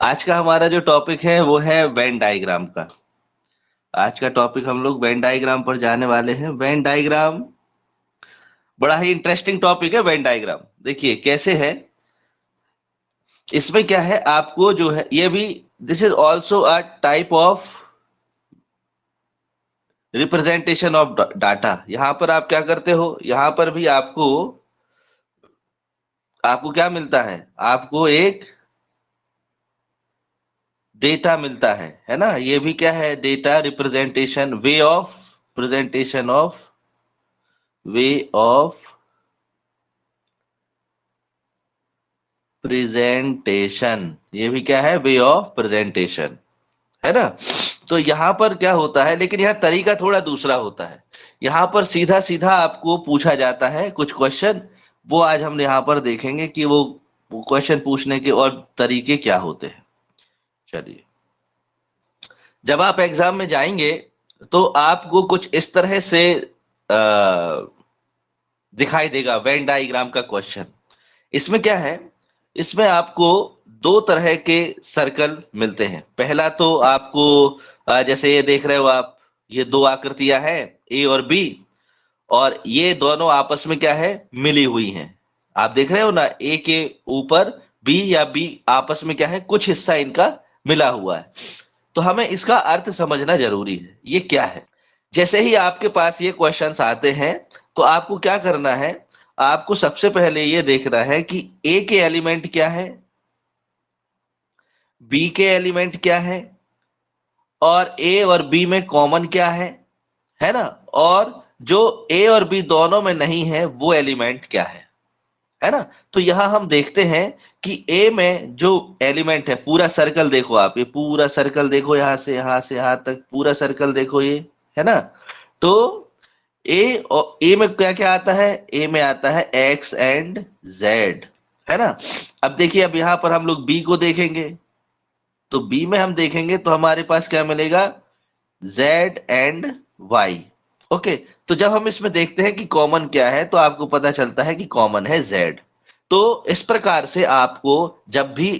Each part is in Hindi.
आज का हमारा जो टॉपिक है वो है वेन डायग्राम का। आज का टॉपिक हम लोग वेन डायग्राम पर जाने वाले हैं। वेन डायग्राम बड़ा ही इंटरेस्टिंग टॉपिक है। वेन डायग्राम देखिए कैसे है। इसमें क्या है, आपको जो है ये भी, this is also a type of representation of data. यहां पर आप क्या करते हो, यहां पर भी आपको आपको क्या मिलता है, आपको एक डेटा मिलता है ना। ये भी क्या है, data representation, way of presentation of, way of presentation. ये भी क्या है, वे ऑफ प्रेजेंटेशन, है ना। तो यहां पर क्या होता है, लेकिन यह तरीका थोड़ा दूसरा होता है। यहां पर सीधा सीधा आपको पूछा जाता है कुछ क्वेश्चन। वो आज हम यहां पर देखेंगे कि वो क्वेश्चन पूछने के और तरीके क्या होते हैं। चलिए, जब आप एग्जाम में जाएंगे तो आपको कुछ इस तरह से दिखाई देगा वेन डायग्राम का क्वेश्चन। इसमें क्या है, इसमें आपको दो तरह के सर्कल मिलते हैं। पहला तो आपको जैसे ये देख रहे हो आप, ये दो आकृतियां हैं, ए और बी, और ये दोनों आपस में क्या है, मिली हुई हैं। आप देख रहे हो ना, ए के ऊपर बी, या बी आपस में क्या है, कुछ हिस्सा इनका मिला हुआ है। तो हमें इसका अर्थ समझना जरूरी है, ये क्या है। जैसे ही आपके पास ये क्वेश्चंस आते हैं तो आपको क्या करना है, आपको सबसे पहले ये देखना है कि ए के एलिमेंट क्या है, बी के एलिमेंट क्या है, और ए और बी में कॉमन क्या है ना। और जो ए और बी दोनों में नहीं है वो एलिमेंट क्या है ना। तो यहां हम देखते हैं कि ए में जो एलिमेंट है, पूरा सर्कल देखो आप, ये पूरा सर्कल देखो, यहां से यहां तक पूरा सर्कल देखो ये, है ना। तो ए, और ए में क्या क्या आता है, ए में आता है एक्स एंड जेड, है ना। अब देखिए, अब यहां पर हम लोग बी को देखेंगे, तो बी में हम देखेंगे तो हमारे पास क्या मिलेगा, जेड एंड वाई। ओके, तो जब हम इसमें देखते हैं कि कॉमन क्या है तो आपको पता चलता है कि कॉमन है जेड। तो इस प्रकार से आपको जब भी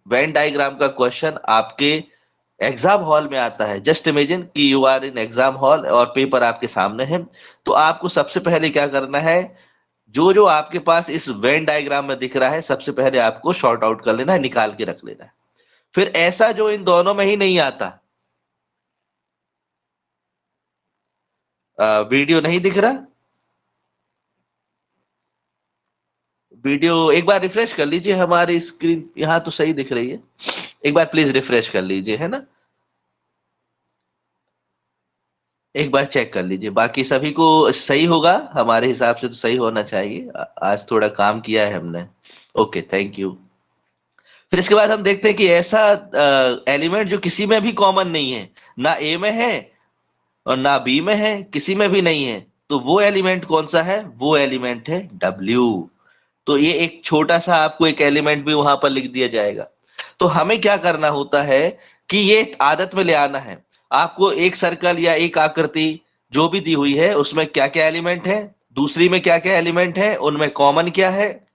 वेन डायग्राम का क्वेश्चन आपके एग्जाम हॉल में आता है, जस्ट इमेजिन कि you are in exam hall और पेपर आपके सामने है, तो आपको सबसे पहले क्या करना है, जो जो आपके पास इस वेन डायग्राम में दिख रहा है सबसे पहले आपको शॉर्ट आउट कर लेना है, निकाल के रख लेना है। फिर ऐसा जो इन दोनों में ही नहीं आता, वीडियो नहीं दिख रहा, वीडियो एक बार रिफ्रेश कर लीजिए, हमारी स्क्रीन यहां तो सही दिख रही है। एक बार प्लीज रिफ्रेश कर लीजिए, है ना। एक बार चेक कर लीजिए, बाकी सभी को सही होगा, हमारे हिसाब से तो सही होना चाहिए। आज थोड़ा काम किया है हमने। Okay, thank you. फिर इसके बाद हम देखते हैं कि ऐसा एलिमेंट जो किसी में भी कॉमन नहीं है, ना ए में है और ना बी में है, किसी में भी नहीं है, तो वो एलिमेंट कौन सा है, वो एलिमेंट है डब्ल्यू। तो ये एक छोटा सा आपको एक एलिमेंट भी वहां पर लिख दिया जाएगा। तो हमें क्या करना होता है कि ये आदत में ले आना है, आपको एक सर्कल या एक आकृति जो भी दी हुई है उसमें क्या क्या एलिमेंट है, दूसरी में क्या क्या एलिमेंट है, उनमें कॉमन क्या है,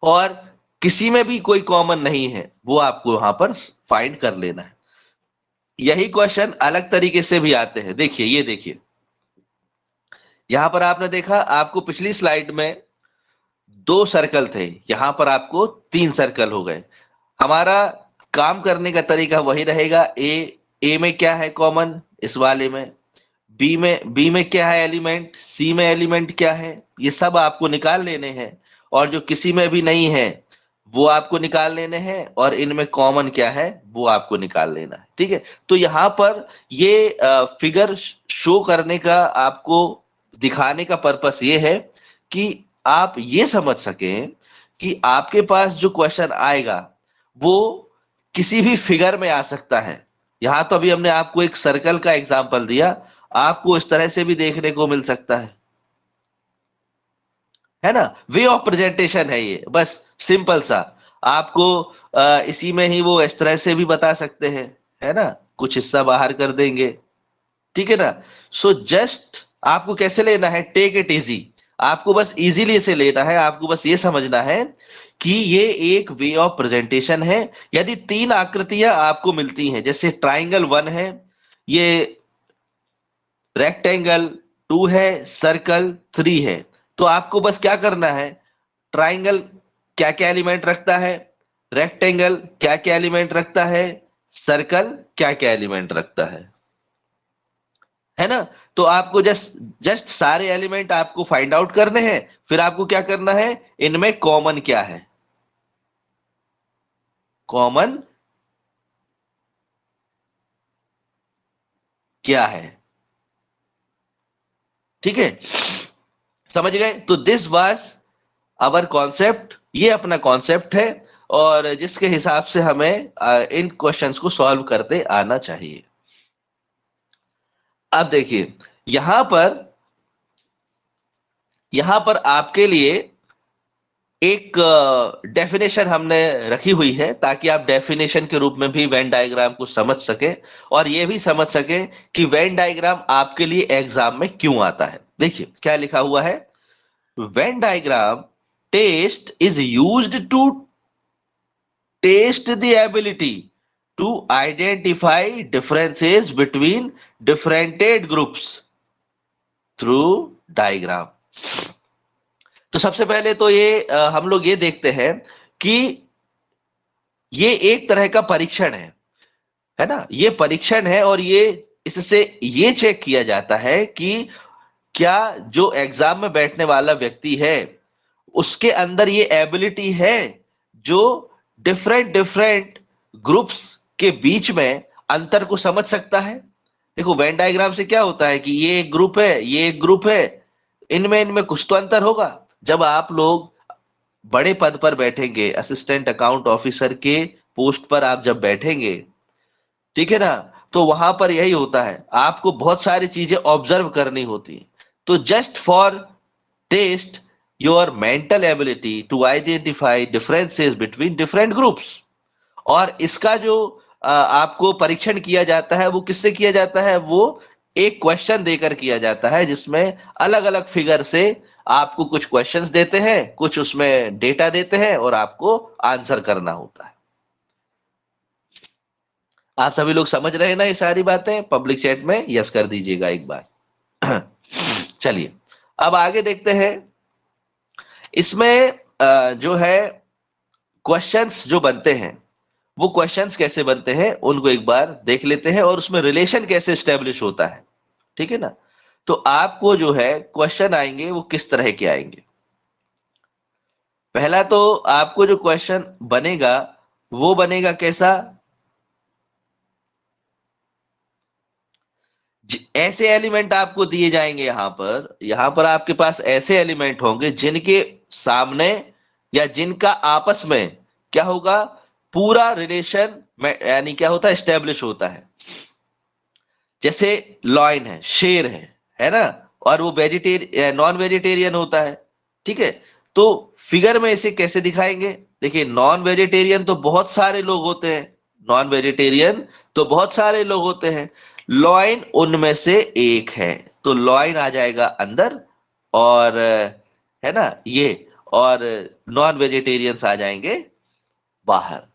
और किसी में भी कोई कॉमन नहीं है, वो आपको वहां पर फाइंड कर लेना है। यही क्वेश्चन अलग तरीके से भी आते हैं। देखिए, ये देखिए, यहां पर आपने देखा, आपको पिछली स्लाइड में दो सर्कल थे, यहां पर आपको तीन सर्कल हो गए। हमारा काम करने का तरीका वही रहेगा। ए में क्या है कॉमन इस वाले में, बी में क्या है एलिमेंट, सी में एलिमेंट क्या है, ये सब आपको निकाल लेने हैं। और जो किसी में भी नहीं है वो आपको निकाल लेने हैं, और इनमें कॉमन क्या है वो आपको निकाल लेना है। ठीक है, तो यहां पर ये फिगर शो करने का, आपको दिखाने का पर्पस ये है कि आप ये समझ सकें कि आपके पास जो क्वेश्चन आएगा वो किसी भी फिगर में आ सकता है। यहां तो अभी हमने आपको एक सर्कल का एग्जांपल दिया, आपको इस तरह से भी देखने को मिल सकता है ना। वे ऑफ प्रेजेंटेशन है ये, बस सिंपल सा। आपको इसी में ही वो इस तरह से भी बता सकते हैं, है ना, कुछ हिस्सा बाहर कर देंगे। ठीक है ना। सो जस्ट आपको कैसे लेना है, टेक इट इजी। आपको बस इजीली इसे लेना है, आपको बस ये समझना है कि ये एक वे ऑफ प्रेजेंटेशन है। यदि तीन आकृतियां आपको मिलती हैं, जैसे ट्राइंगल 1 है, ये रेक्टेंगल 2 है, सर्कल 3 है, तो आपको बस क्या करना है, ट्राइंगल क्या क्या एलिमेंट रखता है, रेक्टेंगल क्या क्या एलिमेंट रखता है, सर्कल क्या क्या एलिमेंट रखता है ना। तो आपको जस्ट जस्ट सारे एलिमेंट आपको फाइंड आउट करने हैं, फिर आपको क्या करना है, इनमें कॉमन क्या है, कॉमन क्या है, ठीक है, समझ गए। तो दिस वाज अवर कॉन्सेप्ट, ये अपना कॉन्सेप्ट है, और जिसके हिसाब से हमें इन क्वेश्चंस को सॉल्व करते आना चाहिए। अब देखिए, यहां पर यहां पर आपके लिए एक डेफिनेशन हमने रखी हुई है, ताकि आप डेफिनेशन के रूप में भी वेन डायग्राम को समझ सके, और यह भी समझ सके कि वेन डायग्राम आपके लिए एग्जाम में क्यों आता है। देखिए क्या लिखा हुआ है, Venn diagram test is used to test the ability to identify differences between different groups through diagram. तो सबसे पहले तो ये हम लोग ये देखते हैं कि ये एक तरह का परीक्षण है ना, ये परीक्षण है, और ये इससे ये चेक किया जाता है कि क्या जो एग्जाम में बैठने वाला व्यक्ति है उसके अंदर ये एबिलिटी है जो डिफरेंट डिफरेंट ग्रुप्स के बीच में अंतर को समझ सकता है। देखो वेन डायग्राम से क्या होता है कि ये एक ग्रुप है, ये एक ग्रुप है, इनमें इनमें कुछ तो अंतर होगा। जब आप लोग बड़े पद पर बैठेंगे, असिस्टेंट अकाउंट ऑफिसर के पोस्ट पर आप जब बैठेंगे, ठीक है ना, तो वहां पर यही होता है, आपको बहुत सारी चीजें ऑब्जर्व करनी होती है। तो just for test your mental ability to identify differences between different groups, और इसका जो आपको परीक्षण किया जाता है वो किससे किया जाता है, वो एक क्वेश्चन देकर किया जाता है, जिसमें अलग अलग फिगर से आपको कुछ क्वेश्चंस देते हैं, कुछ उसमें डेटा देते हैं, और आपको आंसर करना होता है। आप सभी लोग समझ रहे हैं ना ये सारी बातें, पब्लिक चैट में यस कर दीजिएगा एक बार। चलिए अब आगे देखते हैं, इसमें जो है क्वेश्चंस जो बनते हैं, वो क्वेश्चंस कैसे बनते हैं उनको एक बार देख लेते हैं, और उसमें रिलेशन कैसे स्टेब्लिश होता है, ठीक है ना। तो आपको जो है क्वेश्चन आएंगे वो किस तरह के आएंगे। पहला तो आपको जो क्वेश्चन बनेगा वो बनेगा कैसा, ऐसे एलिमेंट आपको दिए जाएंगे, यहां पर आपके पास ऐसे एलिमेंट होंगे जिनके सामने या जिनका आपस में क्या होगा, पूरा रिलेशन में, यानी क्या होता है, स्टेब्लिश होता है। जैसे लॉयन है, शेर है ना, और वो वेजिटेरियन नॉन वेजिटेरियन होता है, ठीक है। तो फिगर में इसे कैसे दिखाएंगे, देखिए नॉन वेजिटेरियन तो बहुत सारे लोग होते हैं, नॉन वेजिटेरियन तो बहुत सारे लोग होते हैं, लॉयन उनमें से एक है, तो लॉयन आ जाएगा अंदर, और है ना ये, और नॉन वेजिटेरियंस आ जाएंगे बाहर।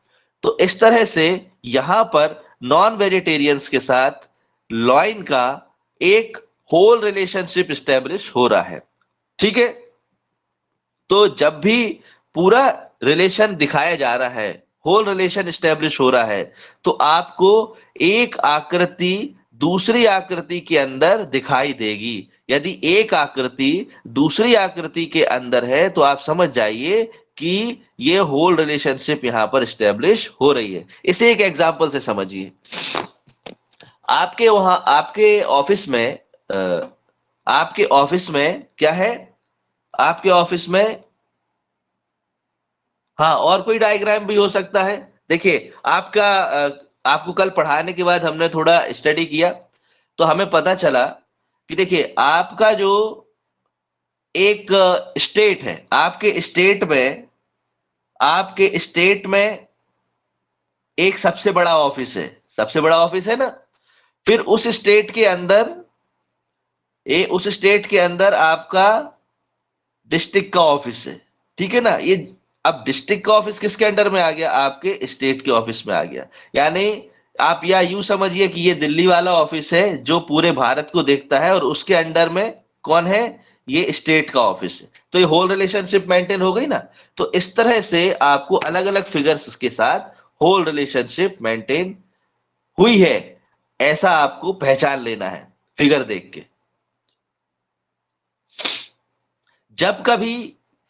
तो इस तरह से यहां पर नॉन वेजिटेरियंस के साथ लॉइन का एक होल रिलेशनशिप स्टैब्लिश हो रहा है, ठीक है। तो जब भी पूरा रिलेशन दिखाया जा रहा है, होल रिलेशन स्टैब्लिश हो रहा है, तो आपको एक आकृति दूसरी आकृति के अंदर दिखाई देगी। यदि एक आकृति दूसरी आकृति के अंदर है तो आप समझ जाइए कि ये होल रिलेशनशिप यहां पर स्टैब्लिश हो रही है। इसे एक एग्जांपल से समझिए। आपके ऑफिस में आपके ऑफिस में क्या है, आपके ऑफिस में, हाँ, और कोई डायग्राम भी हो सकता है। देखिए आपको कल पढ़ाने के बाद हमने थोड़ा स्टडी किया, तो हमें पता चला कि देखिए एक स्टेट है, आपके स्टेट में एक सबसे बड़ा ऑफिस है, सबसे बड़ा ऑफिस है ना। फिर उस स्टेट के अंदर आपका डिस्ट्रिक्ट का ऑफिस है, ठीक है ना। ये अब डिस्ट्रिक्ट का ऑफिस किसके अंडर में आ गया, आपके स्टेट के ऑफिस में आ गया। यानी आप या यूं समझिए कि ये दिल्ली वाला ऑफिस है जो पूरे भारत को देखता है, और उसके अंडर में कौन है, ये स्टेट का ऑफिस है। तो ये होल रिलेशनशिप मेंटेन हो गई ना। तो इस तरह से आपको अलग अलग फिगर्स के साथ होल रिलेशनशिप मेंटेन हुई है, ऐसा आपको पहचान लेना है फिगर देख के। जब कभी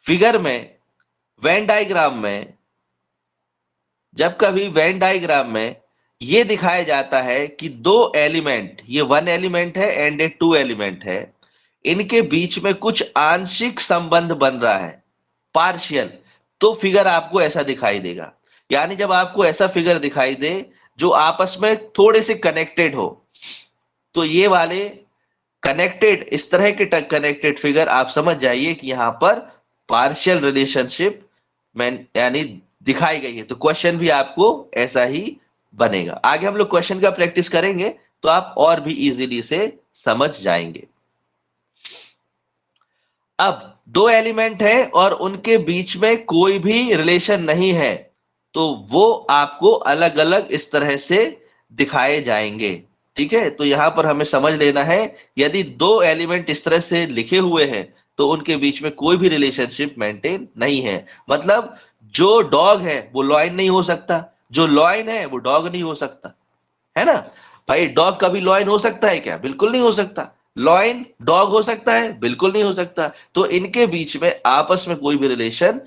फिगर में, वेन डायग्राम में, जब कभी वेन डायग्राम में ये दिखाया जाता है कि दो एलिमेंट, ये वन एलिमेंट है एंड ए टू एलिमेंट है, इनके बीच में कुछ आंशिक संबंध बन रहा है, पार्शियल, तो फिगर आपको ऐसा दिखाई देगा। यानी जब आपको ऐसा फिगर दिखाई दे जो आपस में थोड़े से कनेक्टेड हो, तो ये वाले कनेक्टेड, इस तरह के कनेक्टेड फिगर आप समझ जाइए कि यहां पर पार्शियल रिलेशनशिप में यानी दिखाई गई है। तो क्वेश्चन भी आपको ऐसा ही बनेगा। आगे हम लोग क्वेश्चन का प्रैक्टिस करेंगे तो आप और भी इजीली से समझ जाएंगे। अब दो एलिमेंट है और उनके बीच में कोई भी रिलेशन नहीं है, तो वो आपको अलग अलग इस तरह से दिखाए जाएंगे, ठीक है। तो यहां पर हमें समझ लेना है, यदि दो एलिमेंट इस तरह से लिखे हुए हैं तो उनके बीच में कोई भी रिलेशनशिप मेंटेन नहीं है। मतलब जो डॉग है वो लॉयन नहीं हो सकता, जो लॉयन है वो डॉग नहीं हो सकता, है ना। भाई डॉग कभी लॉयन हो सकता है क्या, बिल्कुल नहीं हो सकता। लॉयन डॉग हो सकता है, बिल्कुल नहीं हो सकता। तो इनके बीच में आपस में कोई भी रिलेशन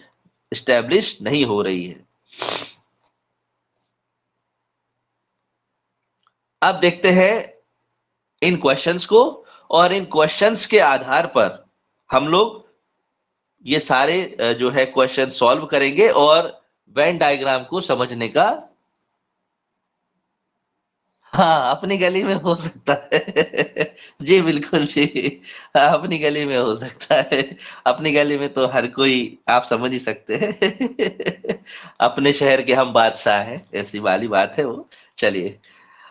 स्टैब्लिश नहीं हो रही है। अब देखते हैं इन क्वेश्चंस को, और इन क्वेश्चंस के आधार पर हम लोग ये सारे जो है क्वेश्चन सॉल्व करेंगे और वेन डायग्राम को समझने का। हाँ, अपनी गली में हो सकता है जी बिल्कुल जी। हाँ, अपनी गली में हो सकता है। अपनी गली में तो हर कोई, आप समझ ही सकते हैं अपने शहर के हम बादशाह हैं, ऐसी वाली बात है वो। चलिए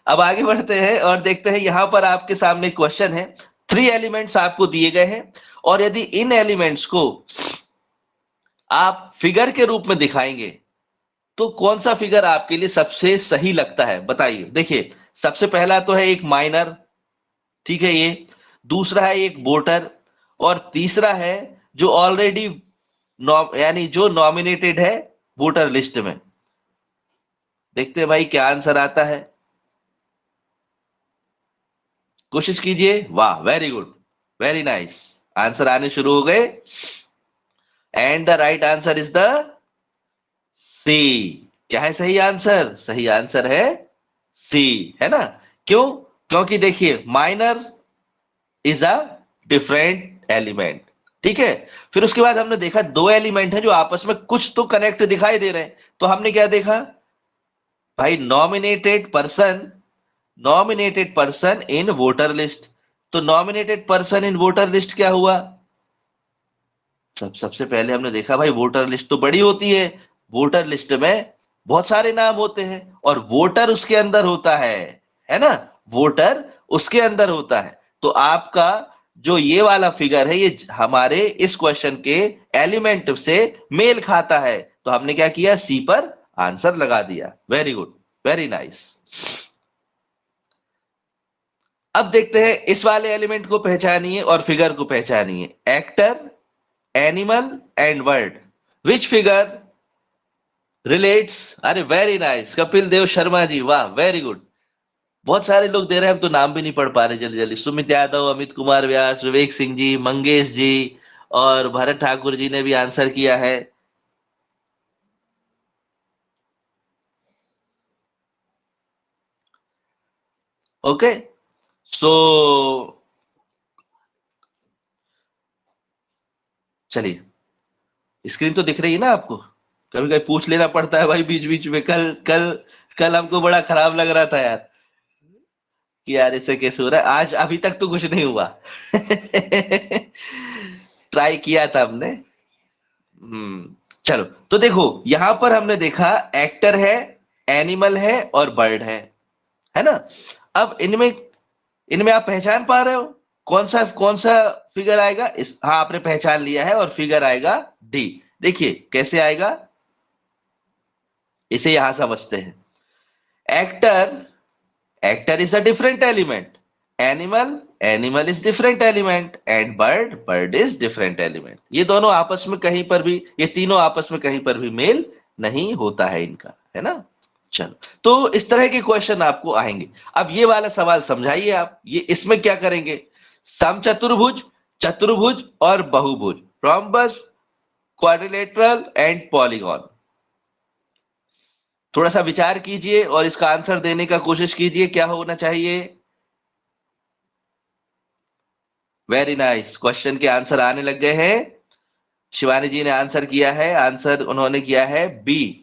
अब आगे बढ़ते हैं और देखते हैं। यहां पर आपके सामने क्वेश्चन है, थ्री एलिमेंट्स आपको दिए गए हैं, और यदि इन एलिमेंट्स को आप फिगर के रूप में दिखाएंगे तो कौन सा फिगर आपके लिए सबसे सही लगता है, बताइए। देखिए सबसे पहला तो है एक माइनर, ठीक है ये, दूसरा है एक वोटर, और तीसरा है जो ऑलरेडी यानी जो नॉमिनेटेड है वोटर लिस्ट में। देखते हैं भाई क्या आंसर आता है, कोशिश कीजिए। वाह, very good, very nice, answer आने शुरू हो गए। And the right answer is the C. क्या है सही आंसर, सही आंसर है सी, है ना। क्यों, क्योंकि देखिए minor is a different element, ठीक है। फिर उसके बाद हमने देखा दो एलिमेंट हैं जो आपस में कुछ तो कनेक्ट दिखाई दे रहे हैं, तो हमने क्या देखा भाई, nominated person, nominated person in voter list. तो nominated person in voter list क्या हुआ, सबसे पहले हमने देखा भाई वोटर लिस्ट तो बड़ी होती है, वोटर लिस्ट में बहुत सारे नाम होते हैं और वोटर उसके अंदर होता है ना, वोटर उसके अंदर होता है। तो आपका जो ये वाला फिगर है ये हमारे इस क्वेश्चन के एलिमेंट से मेल खाता है, तो हमने क्या किया, सी पर आंसर लगा दिया। Very good, very nice. अब देखते हैं इस वाले एलिमेंट को पहचानिए और फिगर को पहचानिए, actor, animal and word, which figure relates. अरे वेरी नाइस, कपिल देव शर्मा जी, वाह वेरी गुड। बहुत सारे लोग दे रहे हैं, हम तो नाम भी नहीं पढ़ पा रहे जल्दी जल्दी। सुमित यादव, अमित कुमार व्यास, विवेक सिंह जी, मंगेश जी और भरत ठाकुर जी ने भी आंसर किया है। ओके, सो चलिए, स्क्रीन तो दिख रही है ना आपको। कभी कभी पूछ लेना पड़ता है भाई बीच बीच में। कल कल कल हमको बड़ा खराब लग रहा था यार, कि यार ऐसे कैसे हो रहा है। आज अभी तक तो कुछ नहीं हुआ ट्राई किया था हमने। चलो, तो देखो यहां पर हमने देखा एक्टर है, एनिमल है और बर्ड है ना। अब इनमें इनमें आप पहचान पा रहे हो, कौन सा फिगर आएगा इस, हाँ आपने पहचान लिया है, और फिगर आएगा डी। देखिए कैसे आएगा, इसे यहां समझते हैं। Actor, actor is a different element, animal, animal is different element, and bird, bird is different element. ये दोनों आपस में कहीं पर भी, ये तीनों आपस में कहीं पर भी मेल नहीं होता है इनका, है ना। चलो, तो इस तरह के क्वेश्चन आपको आएंगे। अब ये वाला सवाल समझाइए आप, ये इसमें क्या करेंगे, समचतुर्भुज, चतुर्भुज और बहुभुज, रोम्बस, क्वाड्रिलेटरल एंड पॉलीगॉन। थोड़ा सा विचार कीजिए और इसका आंसर देने का कोशिश कीजिए, क्या होना चाहिए। वेरी नाइस, क्वेश्चन के आंसर आने लग गए हैं। शिवानी जी ने आंसर किया है, आंसर उन्होंने किया है बी।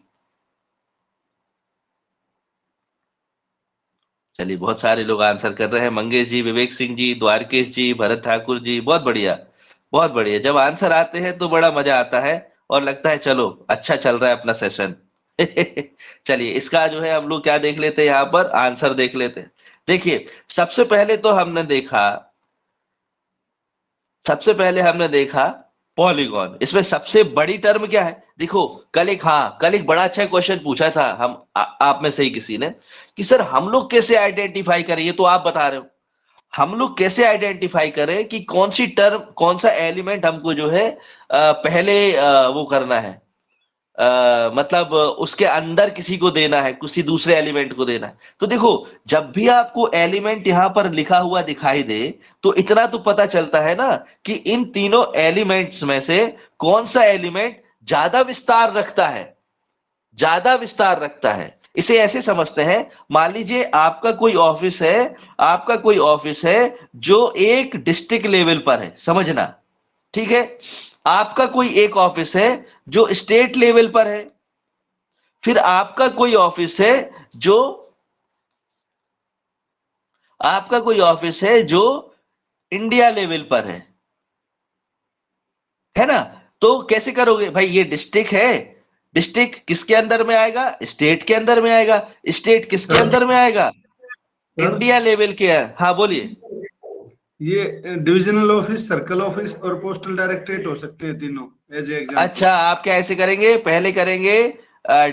चलिए, बहुत सारे लोग आंसर कर रहे हैं, मंगेश जी, विवेक सिंह जी, द्वारकेश जी, भरत ठाकुर जी, बहुत बढ़िया, बहुत बढ़िया। जब आंसर आते हैं तो बड़ा मजा आता है और लगता है चलो अच्छा चल रहा है अपना सेशन। चलिए, इसका जो है हम लोग क्या देख लेते हैं, यहां पर आंसर देख लेते हैं। देखिए, सबसे पहले तो हमने देखा, सबसे पहले हमने देखा पॉलीगॉन। इसमें सबसे बड़ी टर्म क्या है, देखो कल एक बड़ा अच्छा क्वेश्चन पूछा था आप में से ही किसी ने, कि सर हम लोग कैसे आइडेंटिफाई करें, ये तो आप बता रहे हो, हम लोग कैसे आइडेंटिफाई करें कि कौन सी टर्म, कौन सा एलिमेंट हमको जो है पहले वो करना है, मतलब उसके अंदर किसी को देना है, किसी दूसरे एलिमेंट को देना है। तो देखो, जब भी आपको एलिमेंट यहां पर लिखा हुआ दिखाई दे, तो इतना तो पता चलता है ना कि इन तीनों एलिमेंट्स में से कौन सा एलिमेंट ज्यादा विस्तार रखता है, ज्यादा विस्तार रखता है। इसे ऐसे समझते हैं, मान लीजिए आपका कोई ऑफिस है, आपका कोई ऑफिस है जो एक डिस्ट्रिक्ट लेवल पर है, समझना, ठीक है। आपका कोई एक ऑफिस है जो स्टेट लेवल पर है, फिर आपका कोई ऑफिस है जो, आपका कोई ऑफिस है जो इंडिया लेवल पर है ना। तो कैसे करोगे भाई, ये डिस्ट्रिक्ट है, डिस्ट्रिक्ट किसके अंदर में आएगा, स्टेट के अंदर में आएगा, स्टेट किसके सर अंदर में आएगा, सर इंडिया लेवल के। हाँ बोलिए। ये डिविजनल ऑफिस, सर्कल ऑफिस और पोस्टल डायरेक्टरेट हो सकते हैं तीनों, एज ए एग्जांपल। अच्छा, आप क्या ऐसे करेंगे, पहले करेंगे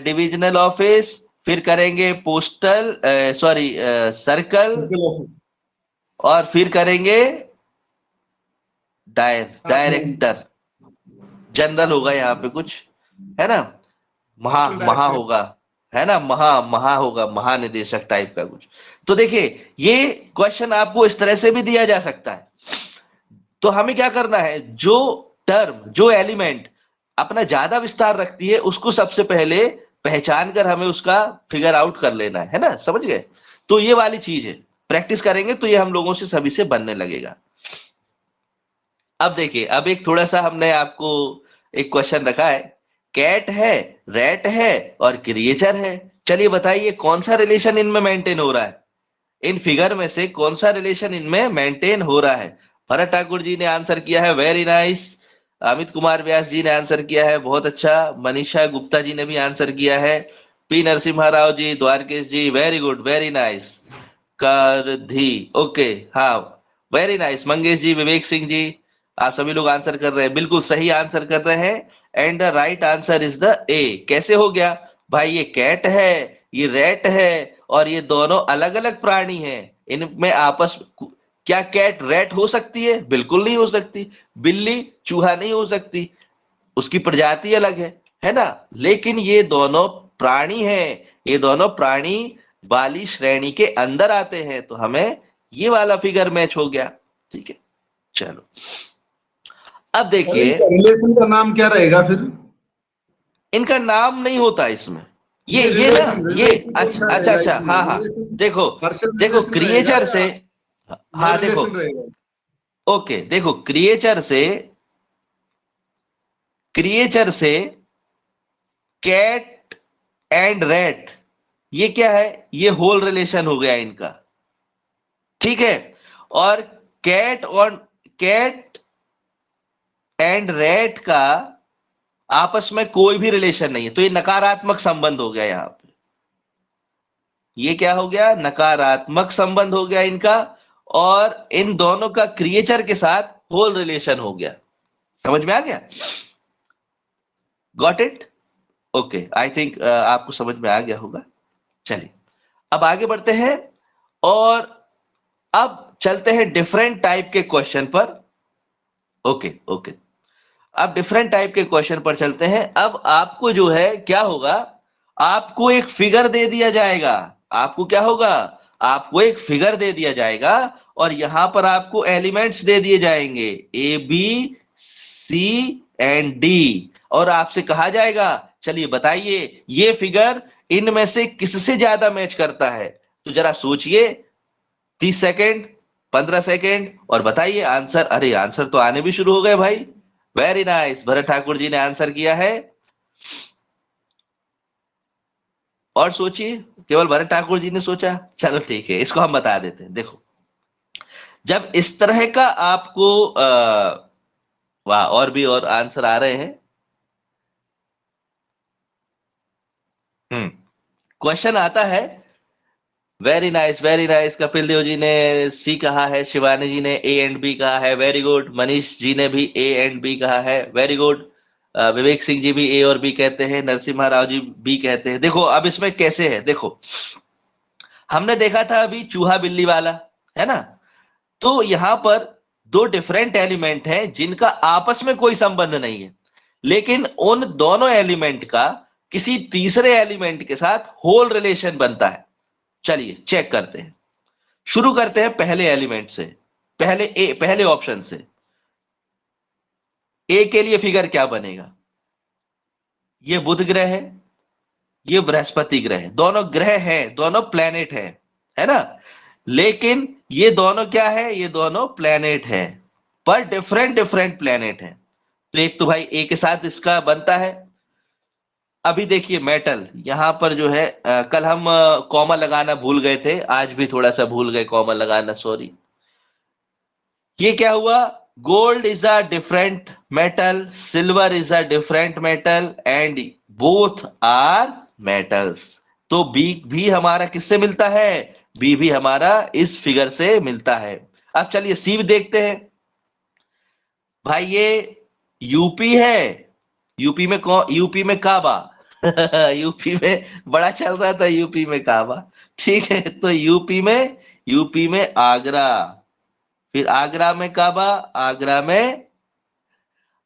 डिविजनल ऑफिस, फिर करेंगे postal, sorry circle, circle office. और फिर करेंगे हाँ, डायरेक्टर, जनरल होगा यहाँ पे कुछ, है ना, पोस्टल महा डायरेक्टरेट। होगा, है ना, महा होगा, महानिदेशक टाइप का कुछ। तो देखिए, ये क्वेश्चन आपको इस तरह से भी दिया जा सकता है। तो हमें क्या करना है, जो टर्म, जो एलिमेंट अपना ज्यादा विस्तार रखती है, उसको सबसे पहले पहचान कर हमें उसका फिगर आउट कर लेना है ना, समझ गए। तो ये वाली चीज है, प्रैक्टिस करेंगे तो ये हम लोगों से सभी से बनने लगेगा। अब देखिए, अब एक थोड़ा सा हमने आपको एक क्वेश्चन रखा है, कैट है, रैट है और क्रिएचर है। चलिए बताइए कौन सा रिलेशन इनमें मेंटेन हो रहा है, इन फिगर में से कौन सा रिलेशन इनमें मेंटेन हो रहा है। भरत ठाकुर जी ने आंसर किया है, वेरी नाइस। अमित कुमार व्यास जी ने आंसर किया है, बहुत अच्छा। मनीषा गुप्ता जी ने भी आंसर किया है। पी नरसिम्हा राव जी, द्वारकेश जी, वेरी गुड, वेरी नाइस। कर धी, ओके, हाँ, वेरी नाइस। मंगेश जी, विवेक सिंह जी, आप सभी लोग आंसर कर रहे हैं, बिल्कुल सही आंसर कर रहे हैं। And the right answer is the ए। कैसे हो गया भाई, ये कैट है, ये रैट है, और ये दोनों अलग अलग प्राणी हैं। इनमें आपस, क्या कैट रैट हो सकती है, बिल्कुल नहीं हो सकती। बिल्ली चूहा नहीं हो सकती, उसकी प्रजाति अलग है ना। लेकिन ये दोनों प्राणी हैं, ये दोनों प्राणी वाली श्रेणी के अंदर आते हैं, तो हमें ये वाला फिगर मैच हो गया, ठीक है। चलो, अब और देखिए, इनका रिलेशन का नाम क्या रहेगा फिर? इनका नाम नहीं होता इसमें, नहीं, ये ना, रिलेशन ये रिलेशन कौन अच्छा सा अच्छा रहेगा अच्छा, इसमें? हाँ हाँ, रिलेशन देखो, पर्सन देखो रिलेशन रहेगा क्रिएचर से, या नो हाँ देखो, रिलेशन रहेगा? ओके, देखो क्रिएचर से, क्रिएचर से कैट एंड रैट, ये क्या है, ये होल रिलेशन हो गया इनका, ठीक है। और कैट और, कैट एंड रैट का आपस में कोई भी रिलेशन नहीं है, तो ये नकारात्मक संबंध हो गया यहां पे, ये क्या हो गया, नकारात्मक संबंध हो गया इनका। और इन दोनों का क्रिएचर के साथ होल रिलेशन हो गया। समझ में आ गया? Got it? Okay, I think आपको समझ में आ गया होगा। चलिए अब आगे बढ़ते हैं और अब चलते हैं डिफरेंट टाइप के क्वेश्चन पर। ओके ओके, अब डिफरेंट टाइप के क्वेश्चन पर चलते हैं। अब आपको जो है क्या होगा, आपको एक फिगर दे दिया जाएगा। आपको क्या होगा, आपको एक फिगर दे दिया जाएगा और यहां पर आपको एलिमेंट्स दे दिए जाएंगे A B C and D, और आपसे कहा जाएगा चलिए बताइए ये फिगर इनमें से किससे ज्यादा मैच करता है। तो जरा सोचिए, 30 सेकेंड, 15 सेकेंड, और बताइए आंसर। अरे आंसर तो आने भी शुरू हो गए भाई। वेरी नाइस, भरत ठाकुर जी ने आंसर किया है। और सोचिए, केवल भरत ठाकुर जी ने सोचा, चलो ठीक है, इसको हम बता देते हैं। देखो, जब इस तरह का आपको वाह, और भी और आंसर आ रहे हैं। क्वेश्चन आता है, वेरी नाइस, कपिल देव जी ने सी कहा है, शिवानी जी ने ए एंड बी कहा है, वेरी गुड। मनीष जी ने भी ए एंड बी कहा है, वेरी गुड। विवेक सिंह जी भी ए और बी कहते हैं, नरसिम्हा राव जी बी कहते हैं। देखो अब इसमें कैसे है, देखो हमने देखा था अभी चूहा बिल्ली वाला, है ना? तो यहां पर दो डिफरेंट एलिमेंट हैं जिनका आपस में कोई संबंध नहीं है, लेकिन उन दोनों एलिमेंट का किसी तीसरे एलिमेंट के साथ होल रिलेशन बनता है। चलिए चेक करते हैं। शुरू करते हैं पहले एलिमेंट से, पहले ऑप्शन से। ए के लिए फिगर क्या बनेगा? ये बुध ग्रह है, ये बृहस्पति ग्रह है, दोनों ग्रह हैं, दोनों प्लेनेट है ना? लेकिन ये दोनों क्या है, ये दोनों प्लेनेट है, पर डिफरेंट डिफरेंट प्लेनेट है। तो एक तो भाई ए के साथ इसका बनता है। अभी देखिए मेटल, यहां पर जो है कल हम कॉमा लगाना भूल गए थे, आज भी थोड़ा सा भूल गए कॉमा लगाना, सॉरी। ये क्या हुआ, gold is a different metal, silver is a different metal, and both are metals. तो बी भी हमारा किससे मिलता है, बी भी हमारा इस फिगर से मिलता है। अब चलिए सी भी देखते हैं। भाई ये यूपी है, यूपी में कौन, यूपी में काबा यूपी में बड़ा चल रहा था, यूपी में काबा, ठीक है। तो यूपी में आगरा, फिर आगरा में काबा,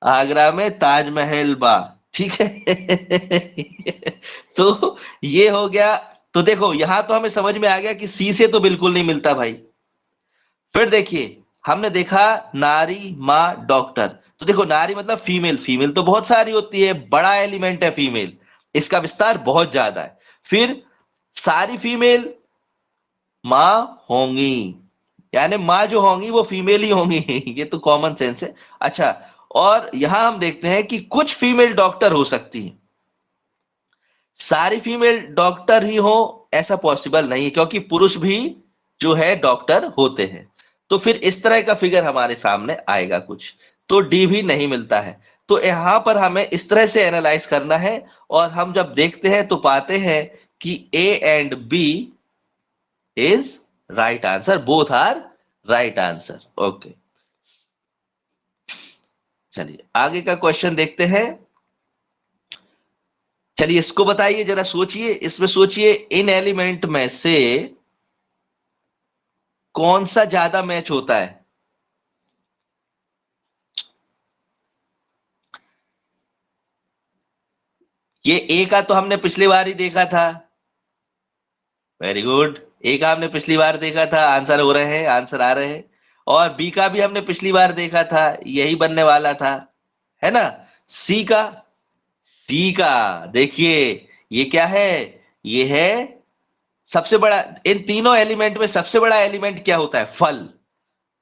आगरा में ताजमहल बा, ठीक है तो ये हो गया। तो देखो यहां तो हमें समझ में आ गया कि सी से तो बिल्कुल नहीं मिलता भाई। फिर देखिए, हमने देखा नारी माँ डॉक्टर। तो देखो नारी मतलब फीमेल, फीमेल तो बहुत सारी होती है, बड़ा एलिमेंट है फीमेल, इसका विस्तार बहुत ज्यादा है। फिर सारी फीमेल माँ होंगी, यानी माँ जो होंगी वो फीमेल ही होंगी ये तो कॉमन सेंस है। अच्छा, और यहां हम देखते हैं कि कुछ फीमेल डॉक्टर हो सकती हैं, सारी फीमेल डॉक्टर ही हो ऐसा पॉसिबल नहीं है, क्योंकि पुरुष भी जो है डॉक्टर होते हैं। तो फिर इस तरह का फिगर हमारे सामने आएगा कुछ, तो डी भी नहीं मिलता है। तो यहां पर हमें इस तरह से एनालाइज करना है, और हम जब देखते हैं तो पाते हैं कि A and B is right answer, both are right answer. Okay, चलिए आगे का क्वेश्चन देखते हैं। चलिए इसको बताइए, जरा सोचिए, इसमें सोचिए इन एलिमेंट में से कौन सा ज्यादा मैच होता है। ये ए का तो हमने पिछली बार ही देखा था, वेरी गुड। ए का हमने पिछली बार देखा था, आंसर हो रहे हैं, आंसर आ रहे हैं। और बी का भी हमने पिछली बार देखा था, यही बनने वाला था, है ना? सी का देखिए, ये क्या है, ये है सबसे बड़ा, इन तीनों एलिमेंट में सबसे बड़ा एलिमेंट क्या होता है, फल।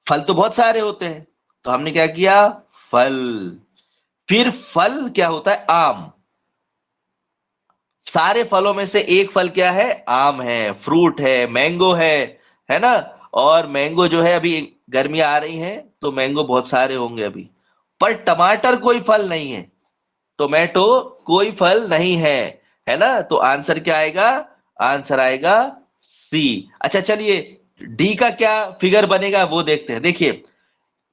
फल तो बहुत सारे होते हैं, तो हमने क्या किया, फल। फिर फल क्या होता है, आम। सारे फलों में से एक फल क्या है, आम है, फ्रूट है, मैंगो है ना? और मैंगो जो है, अभी गर्मियां आ रही हैं तो मैंगो बहुत सारे होंगे अभी। पर टमाटर कोई फल नहीं है, टोमेटो कोई फल नहीं है ना? तो आंसर क्या आएगा, आंसर आएगा सी। अच्छा चलिए, डी का क्या फिगर बनेगा वो देखते हैं। देखिए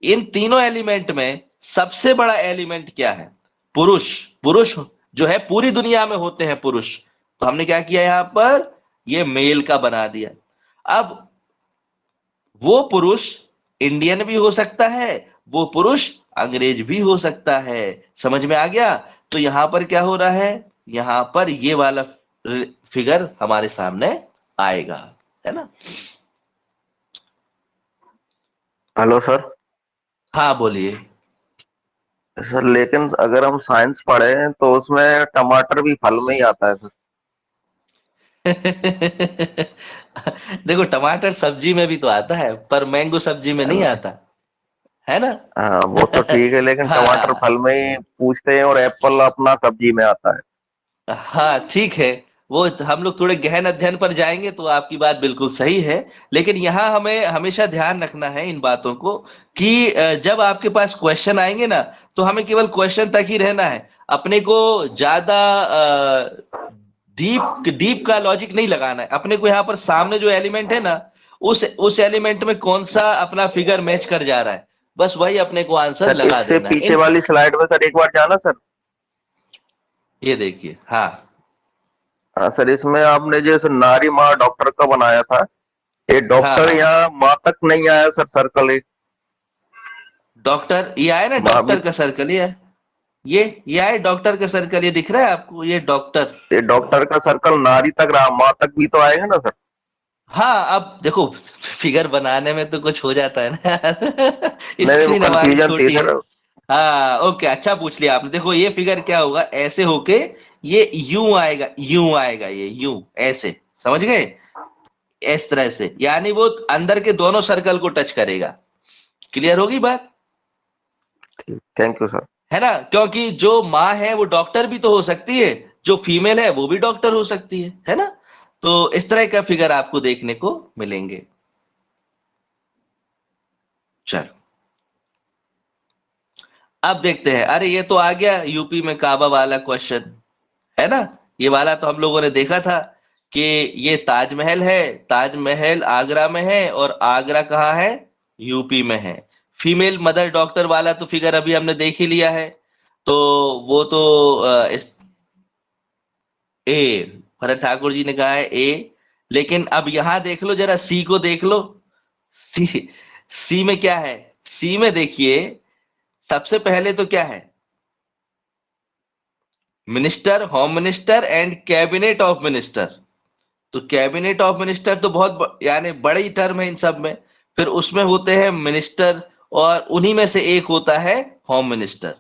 इन तीनों एलिमेंट में सबसे बड़ा एलिमेंट क्या है? पुरुष। पुरुष जो है पूरी दुनिया में होते हैं पुरुष, तो हमने क्या किया यहां पर, ये मेल का बना दिया। अब वो पुरुष इंडियन भी हो सकता है, वो पुरुष अंग्रेज भी हो सकता है। समझ में आ गया? तो यहां पर क्या हो रहा है, यहां पर ये वाला फिगर हमारे सामने आएगा, है ना। Hello sir. हाँ बोलिए। सर लेकिन अगर हम साइंस पढ़े तो उसमें टमाटर भी फल में ही आता है सर। देखो टमाटर सब्जी में भी तो आता है, पर मैंगो सब्जी में है नहीं ना? आता, है ना। हाँ वो तो ठीक है, लेकिन टमाटर हाँ फल में ही पूछते हैं और एप्पल अपना सब्जी में आता है। हाँ ठीक है। वो हम लोग थोड़े गहन अध्ययन पर जाएंगे तो आपकी बात बिल्कुल सही है। लेकिन यहाँ हमें हमेशा ध्यान रखना है इन बातों को कि जब आपके पास क्वेश्चन आएंगे ना, तो हमें केवल क्वेश्चन तक ही रहना है। अपने को ज्यादा डीप डीप का लॉजिक नहीं लगाना है। अपने को यहाँ पर सामने जो एलिमेंट है ना, उस एलिमेंट में कौन सा अपना फिगर मैच कर जा रहा है, बस वही अपने को आंसर सर लगा इससे देना है। पीछे वाली स्लाइड में सर एक बार जाना सर। ये देखिए हाँ। हाँ सर, इसमें आपने जैसे नारी माँ डॉक्टर का बनाया था, ये हाँ डॉक्टर हाँ यहाँ माँ तक नहीं आया सर, सर्कल एक डॉक्टर, ये आया ना माँ भी। डॉक्टर का सर्कल, ये आए डॉक्टर का सर्कल, ये दिख रहा है आपको, ये डॉक्टर। ये डॉक्टर का सर्कल नारी तक रहा, माँ तक भी तो आएगा ना सर। हाँ अब देखो फिगर बनाने में तो कुछ हो जाता है ना। नहीं वो स्क्रीन हमारी कंफ्यूजन थी छोटी है। सर। हाँ ओके, अच्छा पूछ लिया आपने। देखो ये फिगर क्या होगा, ऐसे होके ये यूं आएगा, यूं आएगा, ये यूं ऐसे, समझ गए, इस तरह से, यानी वो अंदर के दोनों सर्कल को टच करेगा। क्लियर होगी बात, थैंक यू सर। है ना। क्योंकि जो माँ है वो डॉक्टर भी तो हो सकती है, जो फीमेल है वो भी डॉक्टर हो सकती है ना। तो इस तरह का फिगर आपको देखने को मिलेंगे। चलो अब देखते हैं। अरे ये तो आ गया यूपी में काबा वाला क्वेश्चन, है ना। ये वाला तो हम लोगों ने देखा था कि ये ताजमहल है, ताजमहल आगरा में है, और आगरा कहाँ है, यूपी में है। फीमेल मदर डॉक्टर वाला तो फिगर अभी हमने देख ही लिया है। तो वो तो ए, भरत ठाकुर जी ने कहा है ए। लेकिन अब यहां देख लो जरा, सी को देख लो। सी, सी में क्या है, सी में देखिए सबसे पहले तो क्या है, minister, home minister and cabinet of minister. तो कैबिनेट ऑफ मिनिस्टर तो बहुत यानी बड़ी टर्म है इन सब में। फिर उसमें होते हैं मिनिस्टर, और उन्हीं में से एक होता है होम मिनिस्टर,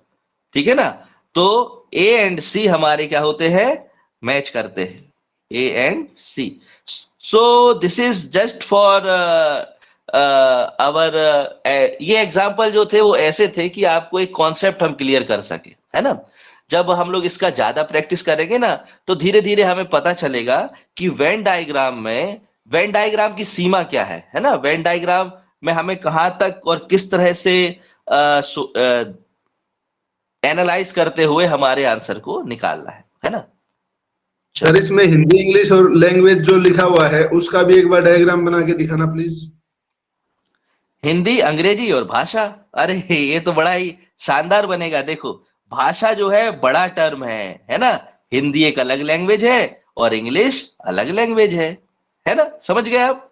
ठीक है ना। तो ए एंड सी हमारे क्या होते हैं, मैच करते हैं, A and C. So this is just for our, ये एग्जाम्पल जो थे वो ऐसे थे कि आपको एक कॉन्सेप्ट हम क्लियर कर सके, है ना। जब हम लोग इसका ज्यादा प्रैक्टिस करेंगे ना, तो धीरे धीरे हमें पता चलेगा कि वेन डायग्राम में, वेन डायग्राम की सीमा क्या है ना। वेन डायग्राम में हमें कहां तक और किस तरह से एनालाइज करते हुए हमारे आंसर को निकालना है ना। सर चलो इसमें हिंदी इंग्लिश और लैंग्वेज जो लिखा हुआ है उसका भी एक बार डायग्राम बना के दिखाना प्लीज। हिंदी अंग्रेजी और भाषा, अरे ये तो बड़ा ही शानदार बनेगा। देखो भाषा जो है बड़ा टर्म है ना। हिंदी एक अलग लैंग्वेज है और इंग्लिश अलग लैंग्वेज है ना। समझ गए आप,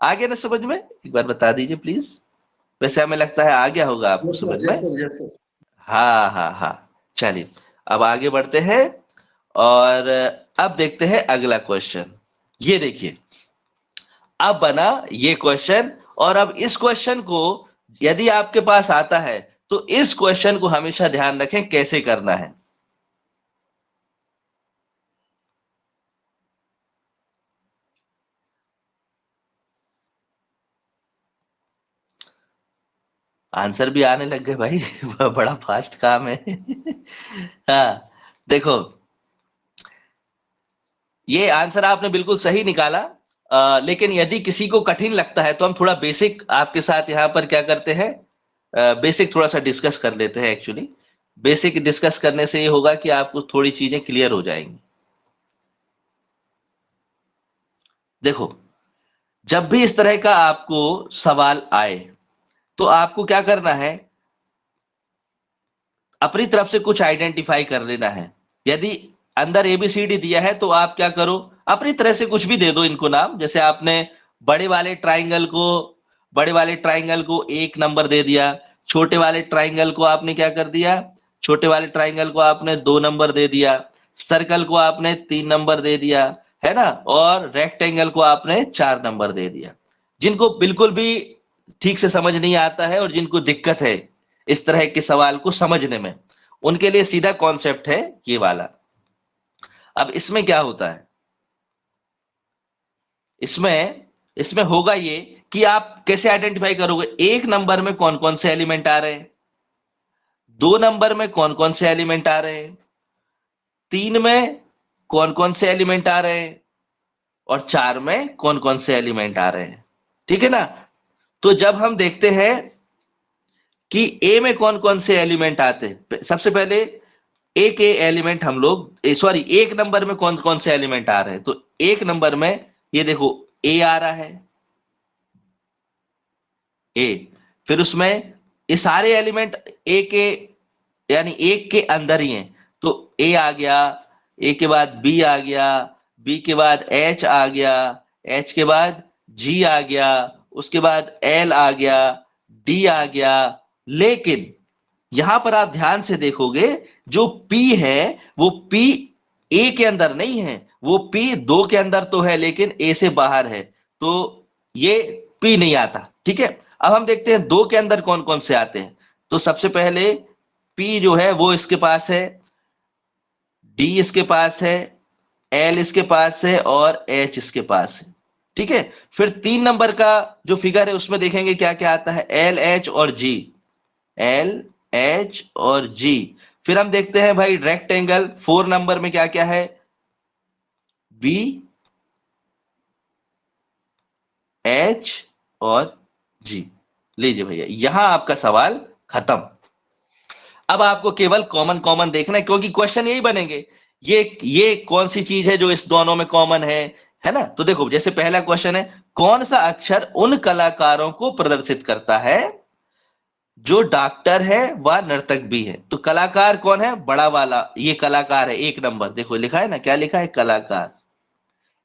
आगे ना समझ में, एक बार बता दीजिए प्लीज। वैसे हमें लगता है आ गया होगा आपको यस समझ सर, में। Yes sir, yes sir. हाँ हाँ हाँ, चलिए अब आगे बढ़ते हैं। और अब देखते हैं अगला क्वेश्चन। ये देखिए अब बना ये क्वेश्चन, और अब इस क्वेश्चन को यदि आपके पास आता है तो इस क्वेश्चन को हमेशा ध्यान रखें कैसे करना है। आंसर भी आने लग गए भाई। बड़ा फास्ट काम है। हाँ देखो, ये आंसर आपने बिल्कुल सही निकाला। लेकिन यदि किसी को कठिन लगता है तो हम थोड़ा बेसिक आपके साथ यहां पर क्या करते हैं, बेसिक थोड़ा सा डिस्कस कर लेते हैं एक्चुअली। बेसिक डिस्कस करने से ये होगा कि आपको थोड़ी चीजें क्लियर हो जाएंगी। देखो जब भी इस तरह का आपको सवाल आए तो आपको क्या करना है, अपनी तरफ से कुछ आइडेंटिफाई कर लेना है। यदि अंदर एबीसीडी दिया है तो आप क्या करो, अपनी तरह से कुछ भी दे दो इनको नाम। जैसे आपने बड़े वाले ट्राइंगल को बड़े वाले ट्राइंगल को 1 नंबर दे दिया, छोटे वाले ट्राइंगल को आपने क्या कर दिया, छोटे वाले ट्राइंगल को आपने 2 नंबर दे दिया, सर्कल को आपने 3 नंबर दे दिया, है ना, और रेक्टेंगल को आपने 4 नंबर दे दिया। जिनको बिल्कुल भी ठीक से समझ नहीं आता है और जिनको दिक्कत है इस तरह के सवाल को समझने में, उनके लिए सीधा कॉन्सेप्ट है ये वाला। अब इसमें क्या होता है, इसमें इसमें होगा ये कि आप कैसे आइडेंटिफाई करोगे 1 नंबर में कौन कौन से एलिमेंट आ रहे हैं, 2 नंबर में कौन कौन से एलिमेंट आ रहे हैं, 3 में कौन कौन से एलिमेंट आ रहे हैं, और 4 में कौन कौन से एलिमेंट आ रहे हैं। ठीक है ना। तो जब हम देखते हैं कि ए में कौन कौन से एलिमेंट आते हैं, सबसे पहले ए के एलिमेंट हम लोग, सॉरी 1 नंबर में कौन कौन से एलिमेंट आ रहे हैं। तो 1 नंबर में ये देखो ए आ रहा है, ए। फिर उसमें ये सारे एलिमेंट ए के, यानी एक के अंदर ही हैं। तो ए आ गया, ए के बाद बी आ गया, बी के बाद एच आ गया, एच के बाद जी आ गया, उसके बाद एल आ गया, डी आ गया। लेकिन यहां पर आप ध्यान से देखोगे, जो पी है वो पी ए के अंदर नहीं है, वो पी 2 के अंदर तो है लेकिन ए से बाहर है, तो ये पी नहीं आता। ठीक है। अब हम देखते हैं 2 के अंदर कौन कौन से आते हैं। तो सबसे पहले पी जो है वो इसके पास है, डी इसके पास है, एल इसके पास है, और एच इसके पास है। ठीक है। फिर 3 नंबर का जो फिगर है उसमें देखेंगे क्या क्या आता है, एल एच और जी, एल एच और जी। फिर हम देखते हैं भाई रेक्टेंगल 4 नंबर में क्या क्या है, बी एच और जी। लीजिए भैया, यहां आपका सवाल खत्म। अब आपको केवल कॉमन कॉमन देखना है, क्योंकि क्वेश्चन यही बनेंगे, ये कौन सी चीज है जो इस दोनों में कॉमन है ना। तो देखो जैसे पहला क्वेश्चन है, कौन सा अक्षर उन कलाकारों को प्रदर्शित करता है जो डॉक्टर है व नर्तक भी है। तो कलाकार कौन है, बड़ा वाला ये कलाकार है 1 नंबर। देखो लिखा है ना, क्या लिखा है, कलाकार।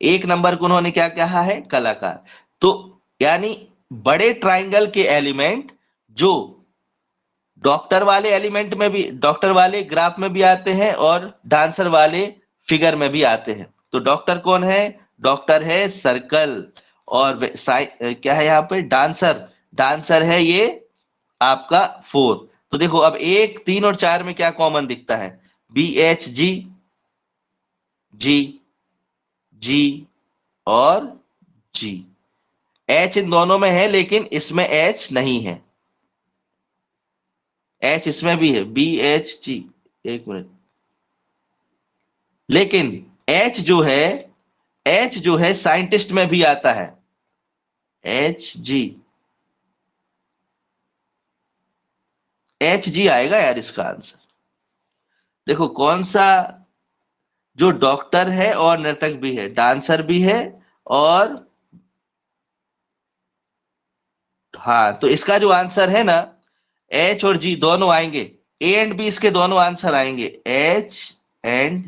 1 नंबर को उन्होंने क्या कहा है, कलाकार। तो यानी बड़े ट्राइंगल के एलिमेंट जो डॉक्टर वाले एलिमेंट में भी, डॉक्टर वाले ग्राफ में भी आते हैं और डांसर वाले फिगर में भी आते हैं। तो डॉक्टर कौन है, डॉक्टर है सर्कल, और क्या है यहाँ पे, डांसर, डांसर है ये आपका 4। तो देखो अब 1 3 और 4 में क्या कॉमन दिखता है, बी एच जी, जी जी और जी। एच इन दोनों में है लेकिन इसमें एच नहीं है, एच इसमें भी है, बी एच जी। एक मिनट, लेकिन एच जो है, एच जो है साइंटिस्ट में भी आता है, एच जी, एच जी आएगा यार इसका आंसर। देखो कौन सा, जो डॉक्टर है और नर्तक भी है, डांसर भी है, और हाँ, तो इसका जो आंसर है ना, एच और जी दोनों आएंगे, ए एंड बी इसके दोनों आंसर आएंगे, एच एंड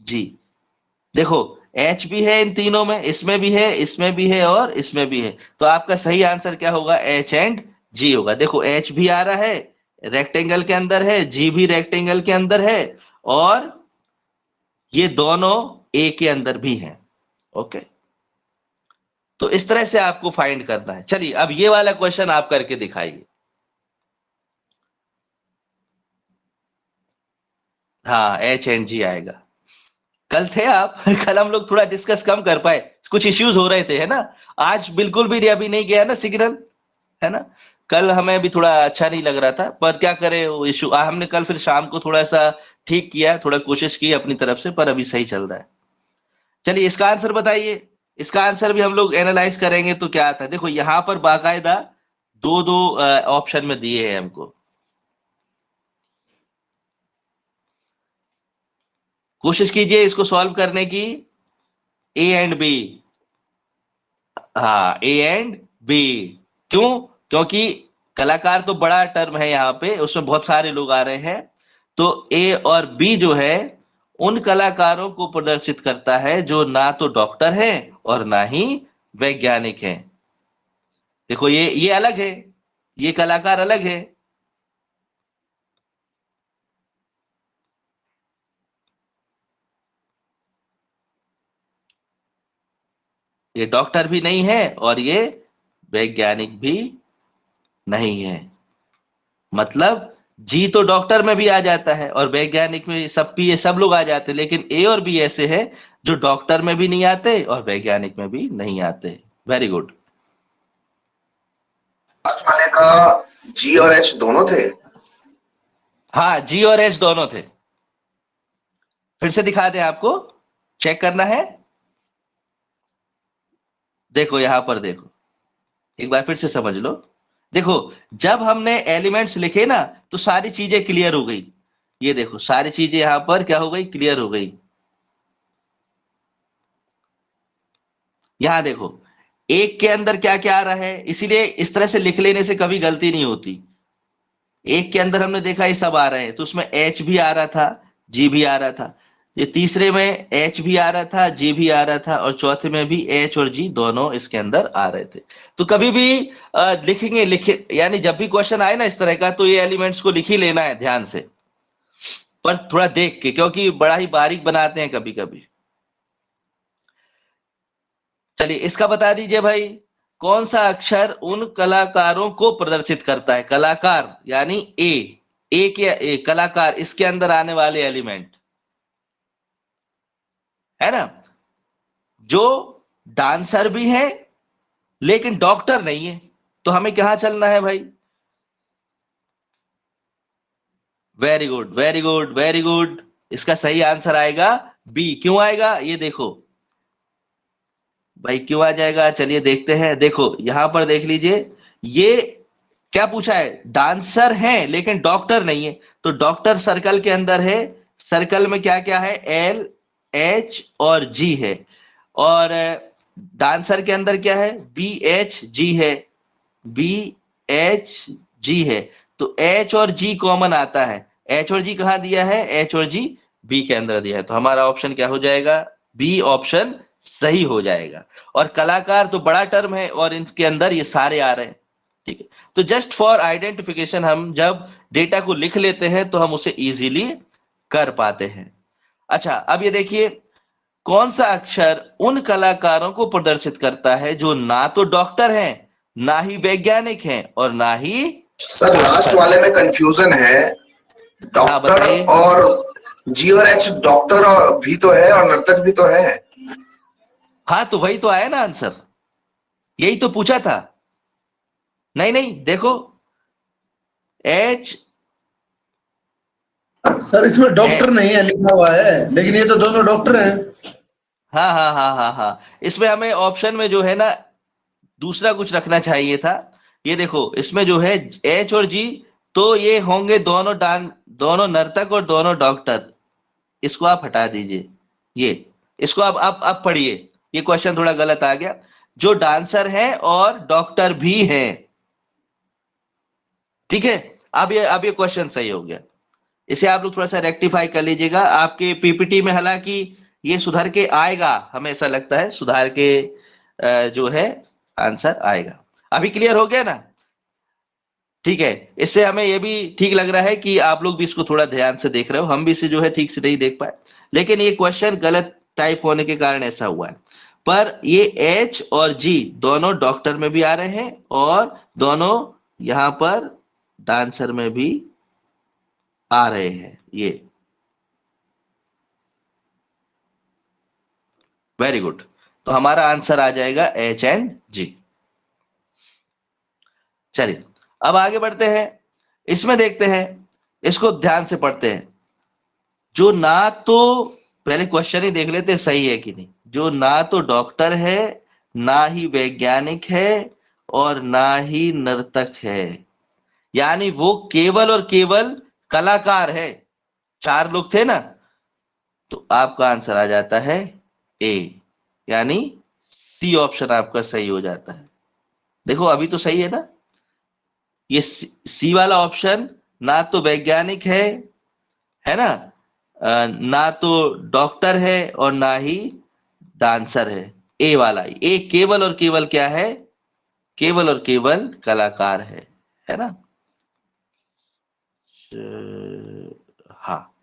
जी। देखो एच भी है इन तीनों में, इसमें भी है, इसमें भी है और इसमें भी है। तो आपका सही आंसर क्या होगा, एच एंड जी होगा। देखो एच भी आ रहा है, रेक्टेंगल के अंदर है, जी भी रेक्टेंगल के अंदर है, और ये दोनों ए के अंदर भी हैं। ओके। तो इस तरह से आपको फाइंड करना है। चलिए अब ये वाला क्वेश्चन आप करके दिखाइए। हाँ एच एंड जी आएगा। कल थे आप कल हम लोग थोड़ा डिस्कस कम कर पाए, कुछ इश्यूज हो रहे थे, है ना। आज बिल्कुल भी अभी नहीं गया ना सिग्नल, है ना। कल हमें भी थोड़ा अच्छा नहीं लग रहा था, पर क्या करें, वो इशू हमने कल फिर शाम को थोड़ा सा ठीक किया, थोड़ा कोशिश की अपनी तरफ से, पर अभी सही चल रहा है। चलिए इसका आंसर बताइए। इसका आंसर भी हम लोग एनालाइज करेंगे तो क्या आता है। देखो यहां पर बाकायदा दो दो ऑप्शन में दिए हैं हमको, कोशिश कीजिए इसको सॉल्व करने की, ए एंड बी। हाँ, ए एंड बी। क्यों? क्योंकि कलाकार तो बड़ा टर्म है यहाँ पे, उसमें बहुत सारे लोग आ रहे हैं। तो ए और बी जो है उन कलाकारों को प्रदर्शित करता है जो ना तो डॉक्टर है और ना ही वैज्ञानिक है। देखो ये अलग है, ये कलाकार अलग है। ये डॉक्टर भी नहीं है और ये वैज्ञानिक भी नहीं है। मतलब जी तो डॉक्टर में भी आ जाता है और वैज्ञानिक में सब भी, ये सब लोग आ जाते हैं, लेकिन ए और बी ऐसे हैं जो डॉक्टर में भी नहीं आते और वैज्ञानिक में भी नहीं आते। Very good. लास्ट वाले का जी और एच दोनों थे। हाँ, जी और एच दोनों थे। फिर से दिखा दें आपको, चेक करना है। देखो यहां पर देखो, एक बार फिर से समझ लो। देखो, जब हमने एलिमेंट्स लिखे ना तो सारी चीजें क्लियर हो गई। ये देखो सारी चीजें यहां पर क्या हो गई, क्लियर हो गई। यहां देखो एक के अंदर क्या क्या आ रहा है, इसीलिए इस तरह से लिख लेने से कभी गलती नहीं होती। एक के अंदर हमने देखा ये सब आ रहे हैं, तो उसमें एच भी आ रहा था, जी भी आ रहा था। ये तीसरे में एच भी आ रहा था, जी भी आ रहा था, और चौथे में भी एच और जी दोनों इसके अंदर आ रहे थे। तो कभी भी लिखेंगे, लिखे यानी जब भी क्वेश्चन आए ना इस तरह का, तो ये एलिमेंट्स को लिख ही लेना है ध्यान से, पर थोड़ा देख के, क्योंकि बड़ा ही बारीक बनाते हैं कभी कभी। चलिए इसका बता दीजिए भाई, कौन सा अक्षर उन कलाकारों को प्रदर्शित करता है? कलाकार यानी ए के ए कलाकार, इसके अंदर आने वाले एलिमेंट है ना, जो डांसर भी है लेकिन डॉक्टर नहीं है। तो हमें कहां चलना है भाई? Very good, very good, very good. इसका सही आंसर आएगा बी। क्यों आएगा ये देखो भाई, क्यों आ जाएगा, चलिए देखते हैं। देखो यहां पर देख लीजिए, ये क्या पूछा है, डांसर है लेकिन डॉक्टर नहीं है। तो डॉक्टर सर्कल के अंदर है, सर्कल में क्या क्या है, एल, एच और जी है। और डांसर के अंदर क्या है, बी एच जी है, बी एच जी है। तो एच और जी कॉमन आता है। एच और जी कहां दिया है, एच और जी बी के अंदर दिया है। तो हमारा ऑप्शन क्या हो जाएगा, बी ऑप्शन सही हो जाएगा। और कलाकार तो बड़ा टर्म है और इनके अंदर ये सारे आ रहे हैं। ठीक है, तो जस्ट फॉर आइडेंटिफिकेशन हम जब डेटा को लिख लेते हैं तो हम उसे इजीली कर पाते हैं। अच्छा, अब ये देखिए, कौन सा अक्षर उन कलाकारों को प्रदर्शित करता है जो ना तो डॉक्टर हैं, ना ही वैज्ञानिक हैं और ना ही सर लास्ट वाले में कंफ्यूजन है। हाँ डॉक्टर बताइए। और जी और एच, डॉक्टर और भी तो है और नर्तक भी तो है। हाँ तो वही तो आया ना आंसर, यही तो पूछा था। नहीं नहीं देखो, एच सर इसमें डॉक्टर नहीं है लिखा हुआ है, लेकिन ये तो दोनों डॉक्टर हैं। हाँ हाँ हाँ हाँ हाँ, इसमें हमें ऑप्शन में जो है ना दूसरा कुछ रखना चाहिए था। ये देखो इसमें जो है एच और जी, तो ये होंगे दोनों नर्तक और दोनों डॉक्टर। इसको आप हटा दीजिए, ये इसको अब पढ़िए, ये क्वेश्चन थोड़ा गलत आ गया। जो डांसर है और डॉक्टर भी है। ठीक है, अब ये क्वेश्चन सही हो गया। इसे आप लोग थोड़ा सा रेक्टिफाई कर लीजिएगा आपके पीपीटी में। हालांकि ये सुधर के आएगा, हमें ऐसा लगता है सुधार के जो है आंसर आएगा। अभी क्लियर हो गया ना? ठीक है, इससे हमें ये भी ठीक लग रहा है कि आप लोग भी इसको थोड़ा ध्यान से देख रहे हो। हम भी इसे जो है ठीक से नहीं देख पाए, लेकिन ये क्वेश्चन गलत टाइप होने के कारण ऐसा हुआ है। पर ये एच और जी दोनों डॉक्टर में भी आ रहे हैं और दोनों यहां पर डांसर में भी आ रहे हैं। ये वेरी गुड। तो हमारा आंसर आ जाएगा एच एंड जी। चलिए अब आगे बढ़ते हैं, इसमें देखते हैं, इसको ध्यान से पढ़ते हैं। जो ना तो, पहले क्वेश्चन ही देख लेते हैं सही है कि नहीं। जो ना तो डॉक्टर है, ना ही वैज्ञानिक है और ना ही नर्तक है, यानी वो केवल और केवल कलाकार है। चार लोग थे ना, तो आपका आंसर आ जाता है ए, यानी सी ऑप्शन आपका सही हो जाता है। देखो अभी तो सही है ना, ये सी वाला ऑप्शन ना तो वैज्ञानिक है ना, ना तो डॉक्टर है और ना ही डांसर है। ए वाला, ए केवल और केवल क्या है, केवल और केवल कलाकार है ना। हाँ,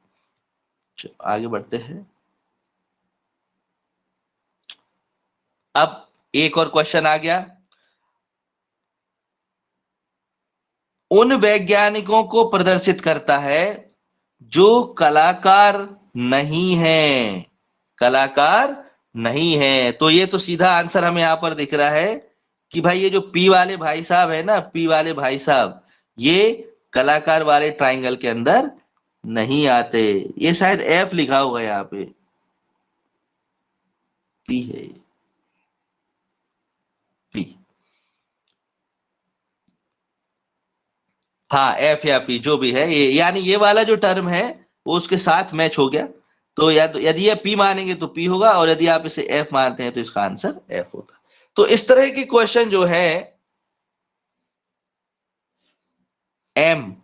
आगे बढ़ते हैं। अब एक और क्वेश्चन आ गया, उन वैज्ञानिकों को प्रदर्शित करता है जो कलाकार नहीं है, कलाकार नहीं है। तो ये तो सीधा आंसर हमें यहां पर दिख रहा है कि भाई ये जो पी वाले भाई साहब है ना, पी वाले भाई साहब, ये कलाकार वाले ट्राइंगल के अंदर नहीं आते। ये शायद एफ लिखा होगा यहाँ पे, पी है, पी, हाँ एफ या पी जो भी है, ये यानी ये वाला जो टर्म है वो उसके साथ मैच हो गया। तो यदि ये पी मानेंगे तो पी होगा, और यदि आप इसे एफ मानते हैं तो इसका आंसर एफ होगा। तो इस तरह की क्वेश्चन जो है, एम,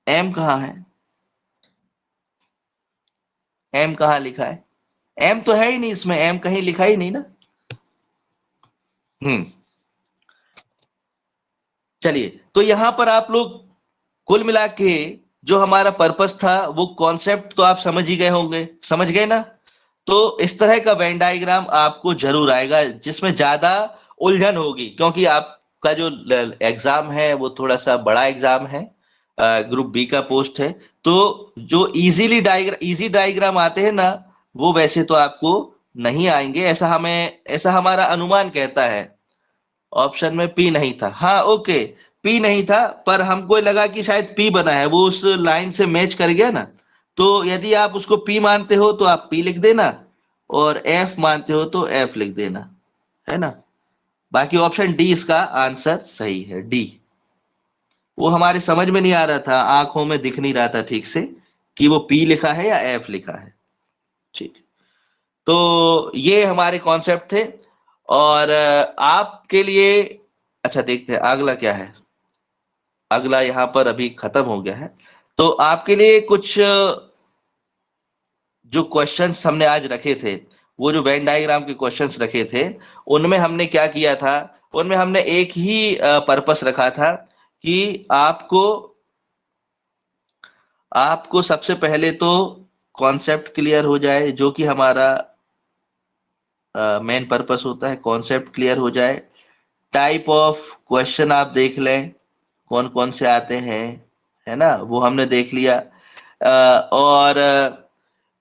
एम कहाँ है, एम कहाँ लिखा है, एम तो है ही नहीं इसमें, एम कहीं लिखा ही नहीं ना। चलिए, तो यहां पर आप लोग कुल मिला के जो हमारा पर्पस था वो कॉन्सेप्ट तो आप समझ ही गए होंगे, समझ गए ना। तो इस तरह का वेन डायग्राम आपको जरूर आएगा जिसमें ज्यादा उलझन होगी, क्योंकि आपका जो एग्जाम है वो थोड़ा सा बड़ा एग्जाम है, ग्रुप बी का पोस्ट है। तो जो इजी डायग्राम आते हैं ना, वो वैसे तो आपको नहीं आएंगे, ऐसा हमारा अनुमान कहता है। ऑप्शन में पी नहीं था, हाँ ओके, पी नहीं था, पर हमको लगा कि शायद पी बना है, वो उस लाइन से मैच कर गया ना। तो यदि आप उसको पी मानते हो तो आप पी लिख देना, और एफ मानते हो तो एफ लिख देना, है ना। बाकी ऑप्शन डी इसका आंसर सही है, डी। वो हमारे समझ में नहीं आ रहा था, आंखों में दिख नहीं रहा था ठीक से कि वो पी लिखा है या एफ लिखा है। ठीक, तो ये हमारे कॉन्सेप्ट थे। और आपके लिए, अच्छा देखते हैं अगला क्या है। अगला यहां पर अभी खत्म हो गया है। तो आपके लिए कुछ जो क्वेश्चंस हमने आज रखे थे, वो जो वेन डायग्राम के क्वेश्चंस रखे थे, उनमें हमने क्या किया था, उनमें हमने एक ही पर्पस रखा था कि आपको सबसे पहले तो कॉन्सेप्ट क्लियर हो जाए, जो कि हमारा मेन पर्पस होता है, कॉन्सेप्ट क्लियर हो जाए। टाइप ऑफ क्वेश्चन आप देख लें कौन कौन से आते हैं, है ना, वो हमने देख लिया। और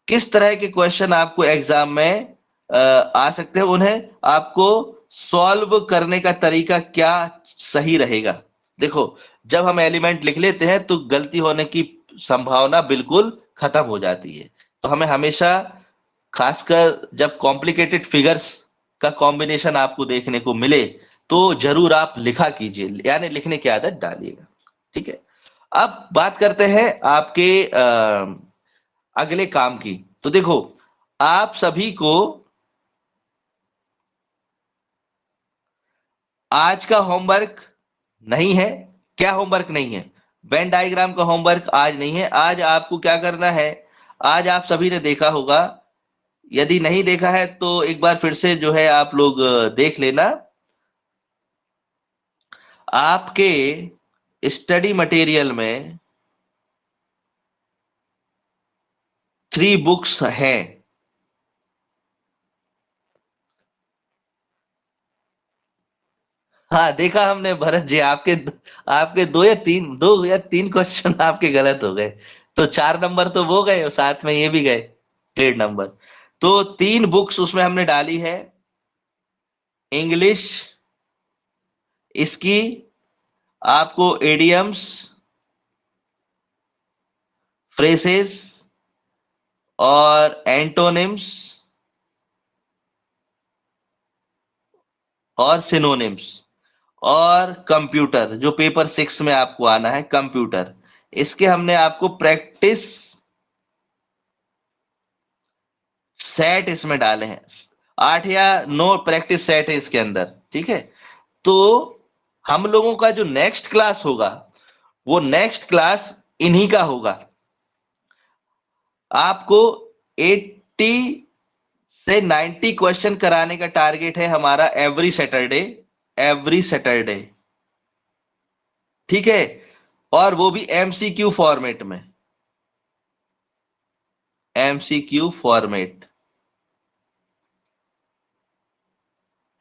किस तरह के क्वेश्चन आपको एग्जाम में आ सकते हैं, उन्हें आपको सॉल्व करने का तरीका क्या सही रहेगा। देखो, जब हम एलिमेंट लिख लेते हैं तो गलती होने की संभावना बिल्कुल खत्म हो जाती है। तो हमें हमेशा, खासकर जब कॉम्प्लिकेटेड फिगर्स का कॉम्बिनेशन आपको देखने को मिले, तो जरूर आप लिखा कीजिए, यानी लिखने की आदत डालिएगा। ठीक है, अब बात करते हैं आपके अगले काम की। तो देखो, आप सभी को आज का होमवर्क नहीं है। क्या होमवर्क नहीं है? वेन डायग्राम का होमवर्क आज नहीं है। आज आपको क्या करना है, आज आप सभी ने देखा होगा, यदि नहीं देखा है तो एक बार फिर से जो है आप लोग देख लेना। आपके स्टडी मटेरियल में 3 बुक्स हैं। हाँ देखा हमने भरत जी, आपके आपके 2 या 3 क्वेश्चन आपके गलत हो गए, तो 4 नंबर तो वो गए और साथ में ये भी गए 1.5 नंबर। तो 3 बुक्स उसमें हमने डाली है। इंग्लिश, इसकी आपको एडियम्स, फ्रेसेस और एंटोनिम्स और सिनोनिम्स, और कंप्यूटर, जो पेपर 6 में आपको आना है कंप्यूटर, इसके हमने आपको प्रैक्टिस सेट इसमें डाले हैं। 8 या 9 प्रैक्टिस सेट है इसके अंदर, ठीक है। तो हम लोगों का जो नेक्स्ट क्लास होगा वो नेक्स्ट क्लास इन्हीं का होगा। आपको 80 से 90 क्वेश्चन कराने का टारगेट है हमारा एवरी सैटरडे, ठीक है। और वो भी एमसीक्यू फॉर्मेट में, एमसीक्यू फॉर्मेट,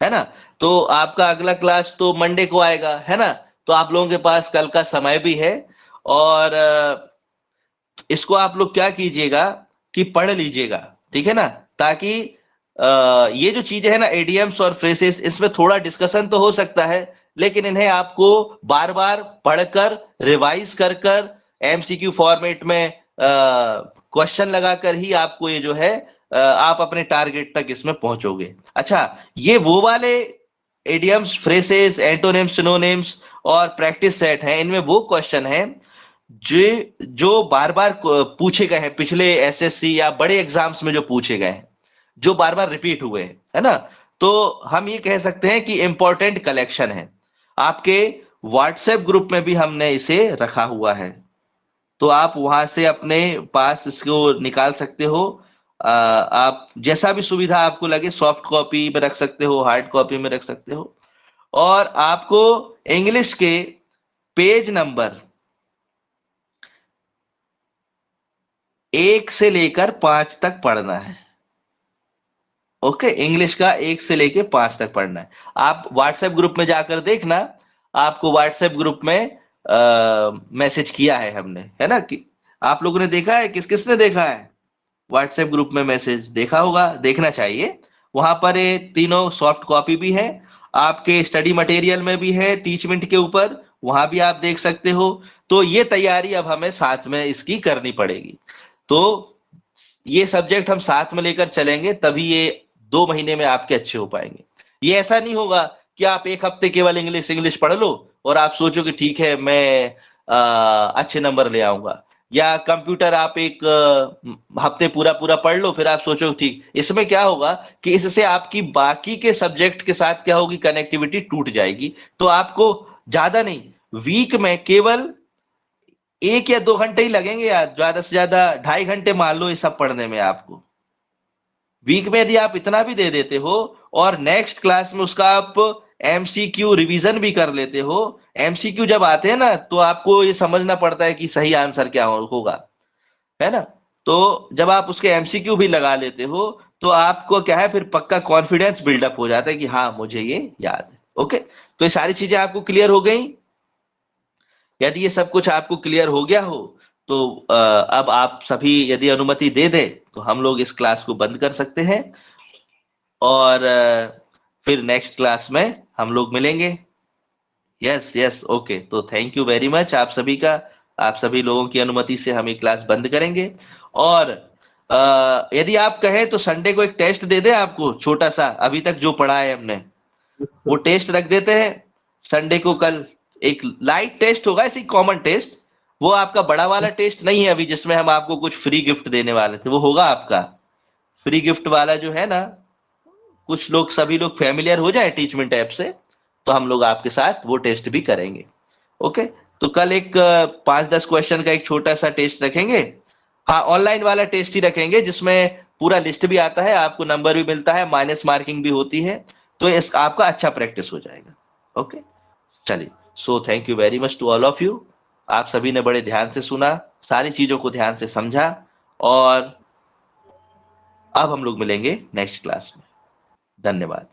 है ना। तो आपका अगला क्लास तो मंडे को आएगा, है ना। तो आप लोगों के पास कल का समय भी है, और इसको आप लोग क्या कीजिएगा कि पढ़ लीजिएगा, ठीक है ना। ताकि ये जो चीजें है ना, एडीएम्स और फ्रेसेस, इसमें थोड़ा डिस्कशन तो हो सकता है, लेकिन इन्हें आपको बार बार पढ़कर रिवाइज कर कर एमसीक्यू फॉर्मेट में क्वेश्चन लगाकर ही आपको ये जो है आप अपने टारगेट तक इसमें पहुंचोगे। अच्छा, ये वो वाले एडियम्स, फ्रेसेस, एंटोनिम्स, सिनोनिम्स और प्रैक्टिस सेट हैं, इनमें वो क्वेश्चन है जो बार बार पूछे गए हैं पिछले एसएससी या बड़े एग्जाम्स में, जो पूछे गए हैं, जो बार बार रिपीट हुए हैं, है ना। तो हम ये कह सकते हैं कि इंपॉर्टेंट कलेक्शन है। आपके व्हाट्सएप ग्रुप में भी हमने इसे रखा हुआ है, तो आप वहां से अपने पास इसको निकाल सकते हो। आप जैसा भी सुविधा आपको लगे, सॉफ्ट कॉपी में रख सकते हो, हार्ड कॉपी में रख सकते हो। और आपको इंग्लिश के पेज नंबर 1 से लेकर 5 तक पढ़ना है। ओके, इंग्लिश का 1 से लेकर 5 तक पढ़ना है। आप व्हाट्सएप ग्रुप में जाकर देखना, आपको व्हाट्सएप ग्रुप में मैसेज किया है हमने, है ना। कि आप लोगों ने देखा है, किस किस ने देखा है व्हाट्सएप ग्रुप में मैसेज? देखा होगा, देखना चाहिए। वहां पर ये तीनों सॉफ्ट कॉपी भी है, आपके स्टडी मटेरियल में भी है, टीचमेंट के ऊपर, वहां भी आप देख सकते हो। तो ये तैयारी अब हमें साथ में इसकी करनी पड़ेगी। तो ये सब्जेक्ट हम साथ में लेकर चलेंगे, तभी ये 2 महीने में आपके अच्छे हो पाएंगे। ये ऐसा नहीं होगा कि आप एक हफ्ते केवल इंग्लिश इंग्लिश पढ़ लो और आप सोचो कि ठीक है मैं अच्छे नंबर ले आऊंगा। या कंप्यूटर आप एक हफ्ते पूरा पूरा पढ़ लो, फिर आप सोचो ठीक। इसमें क्या होगा कि इससे आपकी बाकी के सब्जेक्ट के साथ क्या होगी, कनेक्टिविटी टूट जाएगी। तो आपको ज्यादा नहीं, वीक में केवल 1 या 2 घंटे ही लगेंगे यार, ज्यादा से ज्यादा 2.5 घंटे मान लो ये सब पढ़ने में आपको। वीक में यदि आप इतना भी दे देते हो और नेक्स्ट क्लास में उसका आप एमसीक्यू रिवीजन भी कर लेते हो। एमसीक्यू जब आते हैं ना, तो आपको ये समझना पड़ता है कि सही आंसर क्या होगा, है ना। तो जब आप उसके एमसीक्यू भी लगा लेते हो, तो आपको क्या है, फिर पक्का कॉन्फिडेंस बिल्डअप हो जाता है कि हाँ मुझे ये याद है। ओके, तो ये सारी चीजें आपको क्लियर हो गई। यदि ये सब कुछ आपको क्लियर हो गया हो, तो अब आप सभी यदि अनुमति दे दें तो हम लोग इस क्लास को बंद कर सकते हैं, और फिर नेक्स्ट क्लास में हम लोग मिलेंगे। Yes yes, okay. तो थैंक यू वेरी मच आप सभी का। आप सभी लोगों की अनुमति से हम ये क्लास बंद करेंगे। और यदि आप कहें तो संडे को एक टेस्ट दे दें आपको, छोटा सा, अभी तक जो पढ़ा है हमने वो टेस्ट रख देते हैं संडे को। कल एक लाइट टेस्ट होगा, ऐसी कॉमन टेस्ट। वो आपका बड़ा वाला टेस्ट नहीं है अभी, जिसमें हम आपको कुछ फ्री गिफ्ट देने वाले थे। वो होगा आपका फ्री गिफ्ट वाला जो है ना, कुछ लोग, सभी लोग फैमिलियर हो जाए टीचमेंट ऐप से, तो हम लोग आपके साथ वो टेस्ट भी करेंगे। ओके, तो कल एक 5-10 क्वेश्चन का एक छोटा सा टेस्ट रखेंगे। हाँ, ऑनलाइन वाला टेस्ट ही रखेंगे, जिसमें पूरा लिस्ट भी आता है, आपको नंबर भी मिलता है, माइनस मार्किंग भी होती है। तो इस आपका अच्छा प्रैक्टिस हो जाएगा। ओके, चलिए। So thank you very much to all of you. आप सभी ने बड़े ध्यान से सुना, सारी चीजों को ध्यान से समझा, और अब हम लोग मिलेंगे नेक्स्ट क्लास में। धन्यवाद।